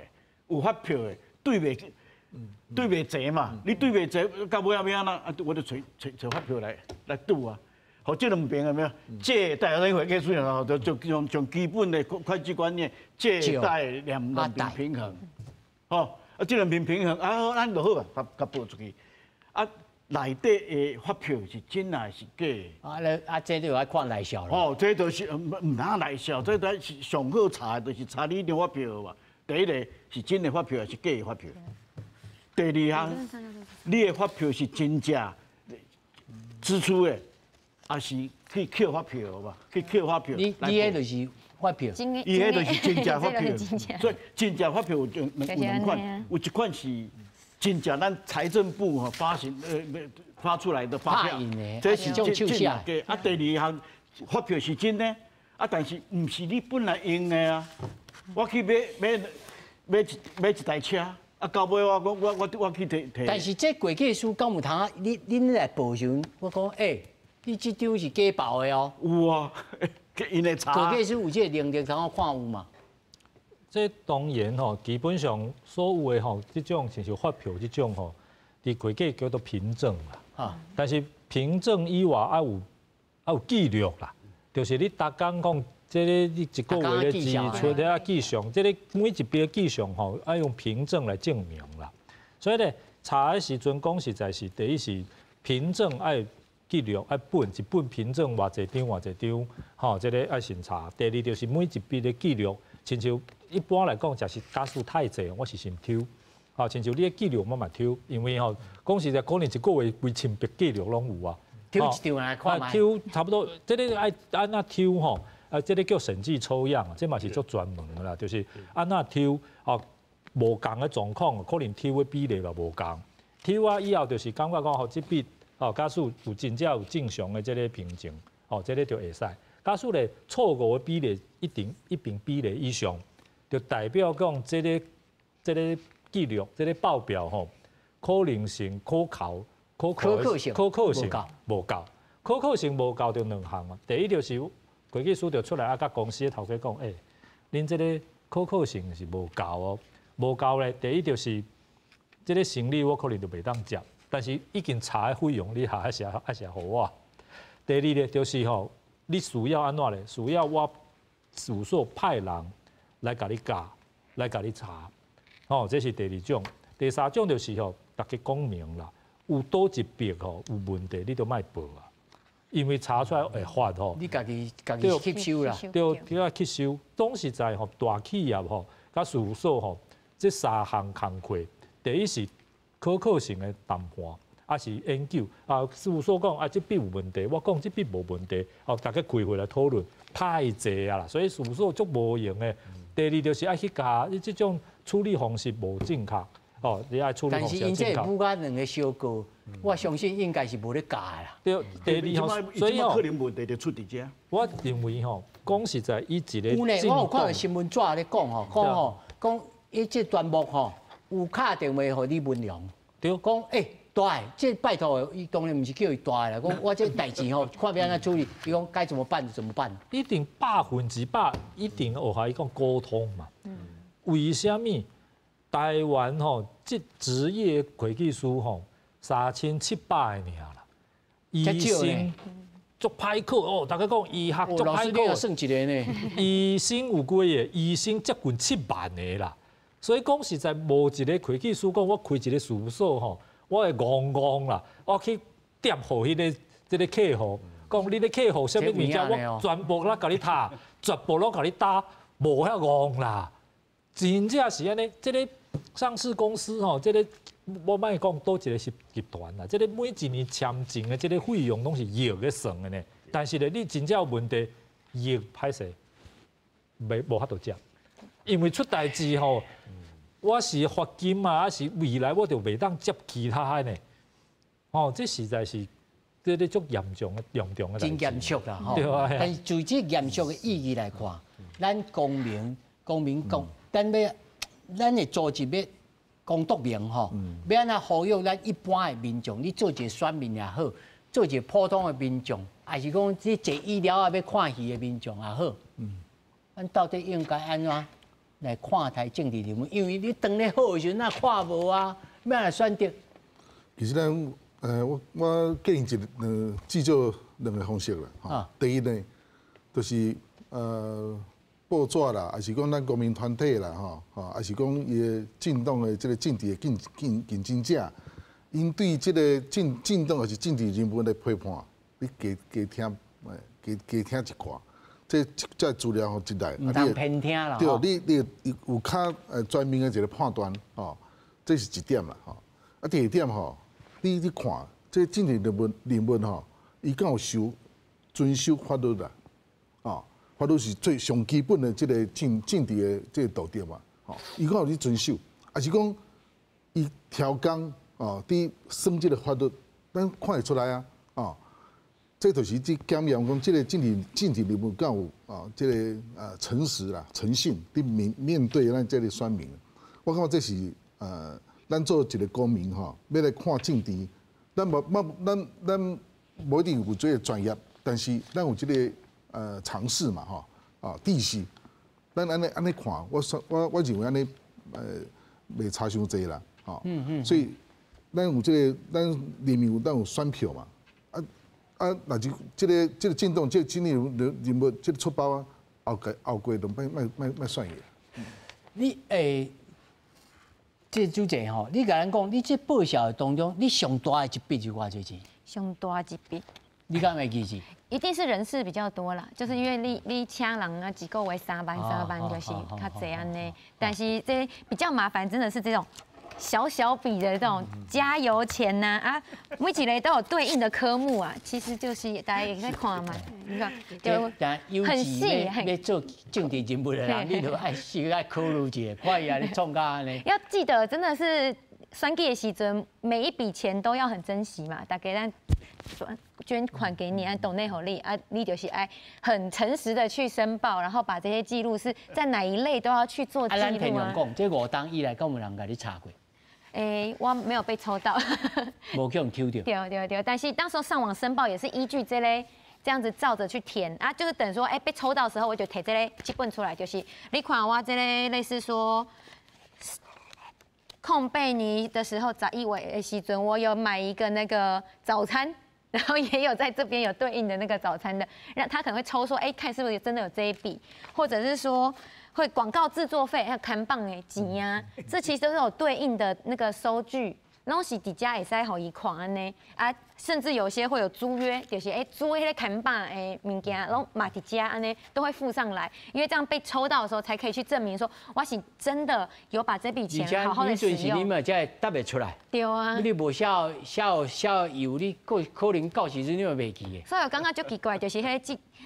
有发票的，对袂齐嘛？你对袂齐，到尾要安那？啊，我就找发票来赌啊。好，这两边有没有？借贷那会计师啊，就从基本的会计观念，借贷两边平衡。哦，啊，这两边平衡啊，咱就好啊，甲报出去。啊。内底的发票是真还是假？这就要看内效了。哦，这就是唔通内效，这才是上好查的，就是查你张发票嘛。第一个是真的发票还是假的发票？第二项，你的发票是真正支出的，还是去扣发票嘛？去扣发票。你迄就是发票，伊迄就是真正发票。所以真正发票有两款，有一款是。真正咱财政部发出来的发票，这是真假。啊，第二项发票是真的，啊，但是唔是你本来用的啊。我去买一台车，啊，到尾我去提。但是这会计师敢有通啊？恁来报询，我讲你这张是假报的哦。有啊，因来查。会计师有这能力通看有嘛？这当然吼，基本上所有的吼，这种像是发票这种吼，伫会计叫做凭证啦。但是凭证以外，有记录啦，就是你逐工讲，这个你一个月的支出啊记账，这个每一笔的记账吼，要用凭证来证明啦。所以咧，查的时阵讲实在是，第一是凭证要记录，要一本凭证偌济张，吼，这个要审查。第二就是每一笔的记录，亲像。一般来讲，假是假数太济，我是先抽。啊，亲像你的记录慢慢抽，因为吼，讲实在可能一个月几千笔记录拢有啊。抽一张来看嘛。抽差不多，这个爱安那抽吼，这个叫审计抽样，这嘛是足专门的啦，就是安那抽啊，无共的状况，可能抽的比例嘛无共。抽啊以后就是感觉讲吼，这笔哦，假使有真正有正常的这个凭证，哦，这个就会使。假使咧错误的比例一定比例以上，就代表讲这个记录、这个报表吼，可能性可靠性无够。可靠性无够就两项嘛。第一就是会计师就出来甲公司的头家讲，恁这个可靠性是无够哦，无够咧。第一就是这个生理我可能就袂当接，但是已经查的费用你还是互我。第二咧就是吼。你需要安怎咧？需要我事务所派人来甲你教，来甲你查，哦，这是第二种。第三种就是吼，大家讲明啦，有倒一笔吼有问题，你都莫报啊，因为查出来会罚吼。你家己吸收啦，对，要吸收。当时在吼大企业吼，甲事务所吼，这三项工课，第一是可靠性的谈判。啊是研究啊，事务所讲啊，这笔有问题，我讲这笔无问题，哦，大家开会来讨论，太济啊啦，所以事务所足无用的。第二就是爱去甲你这种处理方式无正确，哦，你爱处理方式正确。但是因这不甲两个相告，我相信应该是无咧假啦。对，第二吼，所以可能问题就出伫遮。我认为吼，讲实在，伊一个有呢，我有看到新闻纸咧讲吼，讲伊这段目吼有敲电话互李文良，对，讲大，这拜托，伊当然唔是叫伊大啦。讲我这代志吼，看要安怎处理，伊讲该怎么办就怎么办。一定100%一定学下伊讲沟通嘛。为什么台湾吼这职业会计师吼3700个尔啦？医生足歹考哦，大家讲医学足歹考。算一个呢？医生有几个？医生接近7万个啦。所以讲实在，无一个会计师讲我开一个事务所吼。我会戆啦，我去点互迄个这个客户，讲你的客户啥物物件，我全部拢甲你读，全部拢甲你答，无遐戆啦。真正是安尼，这个上市公司吼，这个我莫讲倒一个是集团啦，这个每一年签证的这个费用拢是亿咧算的呢。但是咧，你真正有问题，亿歹势，无法度接，因为出代志吼。我是罚金啊，还是未来我就袂当接其他的呢？哦，这实在是这个足严重的真严肃啦，吼。对啊。但是就这严肃的意义来看，咱公民讲，咱会组织要公督明吼，要安怎呼吁咱一般的民众，你做一个选民也好，做一个普通的民众，还是讲你坐医疗啊要看戏的民众也好，咱到底应该安怎？来看台政治人物，因为你当咧好的时阵，那看无啊，要来选择。其实咱我建议至少两个方式啦。哈，第一呢，就是报纸啦，还是讲咱国民团体啦，哈，还是讲伊的政党的这个政治的竞争者，因对这个政党还是政治人物的批判，你加听一寡。这资料吼进来，唔当偏听啦。对，你有较专门的一个判断，哦，这是一点啦，吼。啊，第二点吼，你看，这政治人物吼，伊敢有遵守法律啦，哦，法律是最上基本的这个政治的这个道德嘛，吼，伊敢有去遵守，还是讲伊调工哦，伫算这个法律，咱看得出来啊，哦。这就是去检验讲，这个政治人物敢有这个诚实啦、诚信，你面对咱这个选民，我感觉这是咱做一个公民吼，要来看政治，咱无一定有这个专业，但是咱有这个尝试嘛吼，知识，咱安尼看，我认为安尼袂差伤济啦，吼，所以咱有这个咱人民咱有选票嘛。那就这个政党，这个政治人物，这个出包啊，后过都莫算嘢。你这主席吼，你甲咱讲，你这报销当中，你上大的一笔是偌少钱？上大一笔，你敢会记住？一定是人事比较多啦，就是因为你请人啊，一个月3万，就是较济安尼。但是这比较麻烦，真的是这种。小笔的这种加油钱呐每一类都有对应的科目啊，其实就是大家也在看嘛，你看就很细。要做政治人物的人，你就爱考虑一下，看伊啊，你创甲安尼。要记得，真的是选举的时阵，每一笔钱都要很珍惜嘛，大家咱捐款给你，按抖内互你啊，你就是爱很诚实的去申报，然后把这些记录是在哪一类都要去做记录啊。咱听人讲，这5档以来，敢有人甲你查过？我没有被抽到，无去用抽到。对，但是当时候上网申报也是依据这类。这样子照着去填啊，就是等说，被抽到的时候，我就摕这本出来，就是你看我这类似说，控贝尼的时候11月的时阵，我有买一个那个早餐，然后也有在这边有对应的那个早餐的，让他可能会抽说，看是不是真的有这一笔，或者是说会广告制作费还有看棒的钱啊，这其实都是有对应的那个收据。拢是伫遮会使互伊看安尼啊，甚至有些会有租约，就是租迄个看板的物件，拢嘛伫遮安尼都会附上来，因为这样被抽到的时候才可以去证明说我是真的有把这笔钱好好的使用。是你们才会答得出来。对啊。你无写有，你可能到时阵你嘛袂记的。所以我感觉就奇怪，就是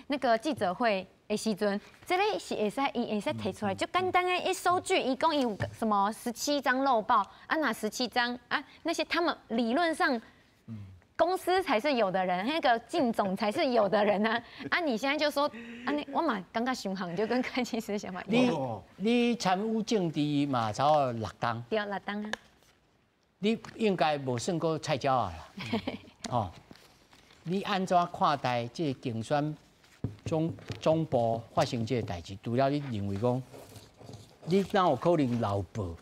那个记者会。的时阵，这个是会使提出来，就简单的一收据，一共有什么17张漏报啊，哪17张啊？那些他们理论上，公司才是有的人，那个靳总才是有的人啊！啊，你现在就说啊，我嘛刚刚巡航就跟会计师想法。你参与政治嘛，差不多6档。对，6档啊。你应该无算过菜鸟啊啦。哦，你安怎看待这竞选？总部发生这个代志，除了你认为讲，你哪有可能漏报，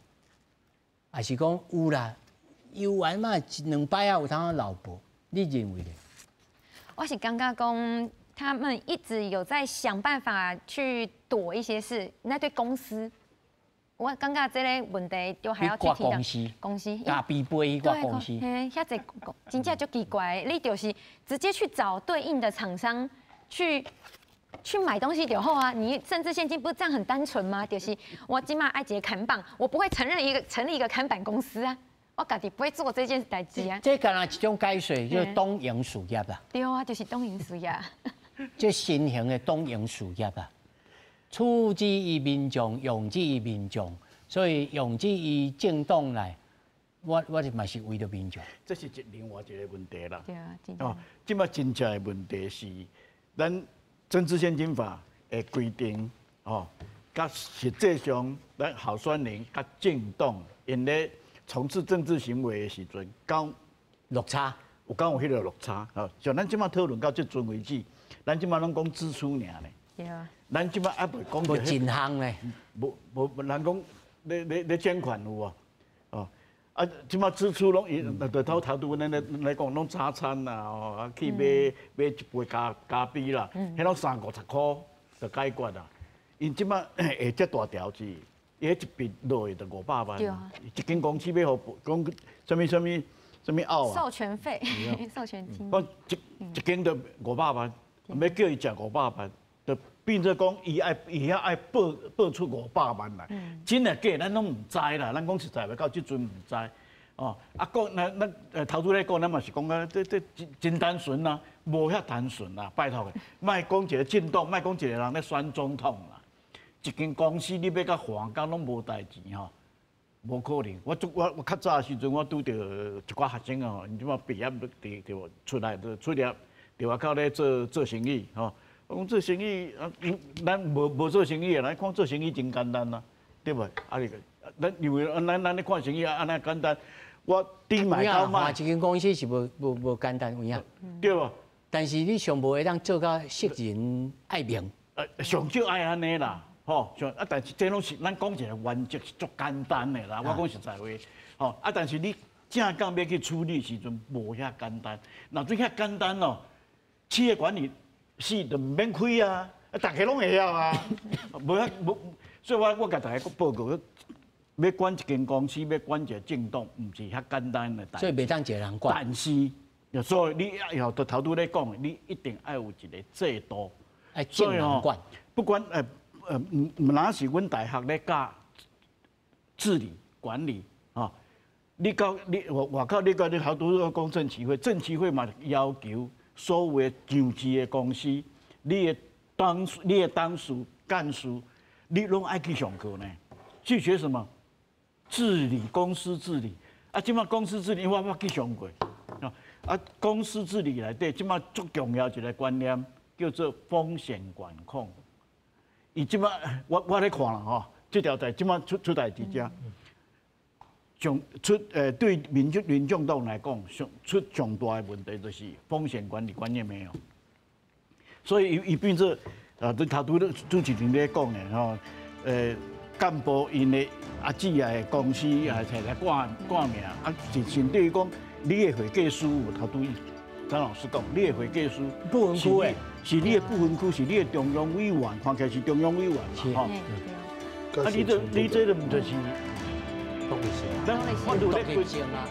还是讲有啦？有完嘛，2摆啊有通漏报，你认为呢？我是感觉讲，他们一直有在想办法去躲一些事，那对公司，我感觉这个问题就还要去提到公司，大必杯挂公司，遐只真正就奇怪，你就是直接去找对应的厂商。去买东西就好啊！你甚至现金不是这样很单纯吗？就是我今嘛爱一个看板，我不会成立一个看板公司啊，我家己不会做这件代志啊。这敢若一种解说，就是东营事业啦。对啊，就是东营事业。这新型的东营事业啊，出之于民众，用之于民众，所以用之于政党来，我嘛是为了民众。这是另外一个问题啦。对啊，即摆真正的问题是，咱政治献金法的规定，甲实际上咱候选人甲政党因咧从事政治行为的时阵，讲落差，有讲有迄个落差。像咱即摆讨论到即阵为止，咱即摆拢讲支出尔咧。对啊。咱即摆还袂讲无进项咧。无人讲咧捐款有啊。啊，即马支出拢就头拄咱来讲，拢早餐啦，去买一杯咖啡啦，迄拢30-50块就解决啦。因即马下遮大条子，伊迄一笔落去就500万，一间公司要互讲什么奥啊？授权费、授权金。讲一间就500万，要叫伊食500万，就变做讲伊遐爱报出500万来，真诶假咱拢唔知啦。咱讲实在话，到即阵唔知。啊，讲咱头拄咧讲，咱嘛是讲啊，这真单纯啦，无遐单纯啦，拜托诶，莫讲一个政党，莫讲一个人咧选总统啦。一间公司你要甲还工拢无代志吼，无可能。我较早时阵，我拄着一寡学生哦，因即马毕业就出来伫外口咧做生意吼。我讲做生意啊，咱无做生意啊，咱看做生意真简单啦，对不？啊，咱因为咱咧看生意啊，安尼简单。我低买高卖，一间公司是无简单有影，对无？但是你上无会当做到识人爱命，上少爱安尼啦，吼，但是这拢是咱讲一个原则是足简单的啦。我讲实在话，吼，但是你正讲要去处理时阵无遐简单。若做遐简单哦，企业管理是就唔免开啊，大家拢会晓啊，无，所以我甲大家报告。要管一间公司，要管一个政党，唔是遐简单的代志。所以袂当一个人管。但是，所以你以后头拄咧讲，你一定要有一个制度。爱政人管。不管哪是阮大学咧教治理管理啊，你外口你头拄讲政企会，政企会嘛要求所有的上市的公司，你的董事、干事，你拢爱去上课呢。去学什么？治理公司治理，啊，即马公司治理我去上过，啊，公司治理内底即马最重要一个观念叫做风险管控。伊即马我咧看啦吼，这条代即马出代志遮。对民众党来讲，出上大的问题就是风险管理观念没有，所以伊变做对头拄主持人咧讲的吼，干部因的阿姊的公司啊，摕来挂名，啊，甚至于讲你的会计师有头拄张老师讲，你的会计师不分区的，是你的不分区，是你的中央委员，看起来是中央委员嘛，吼。啊，你这毋就是？都不行。都会行啊。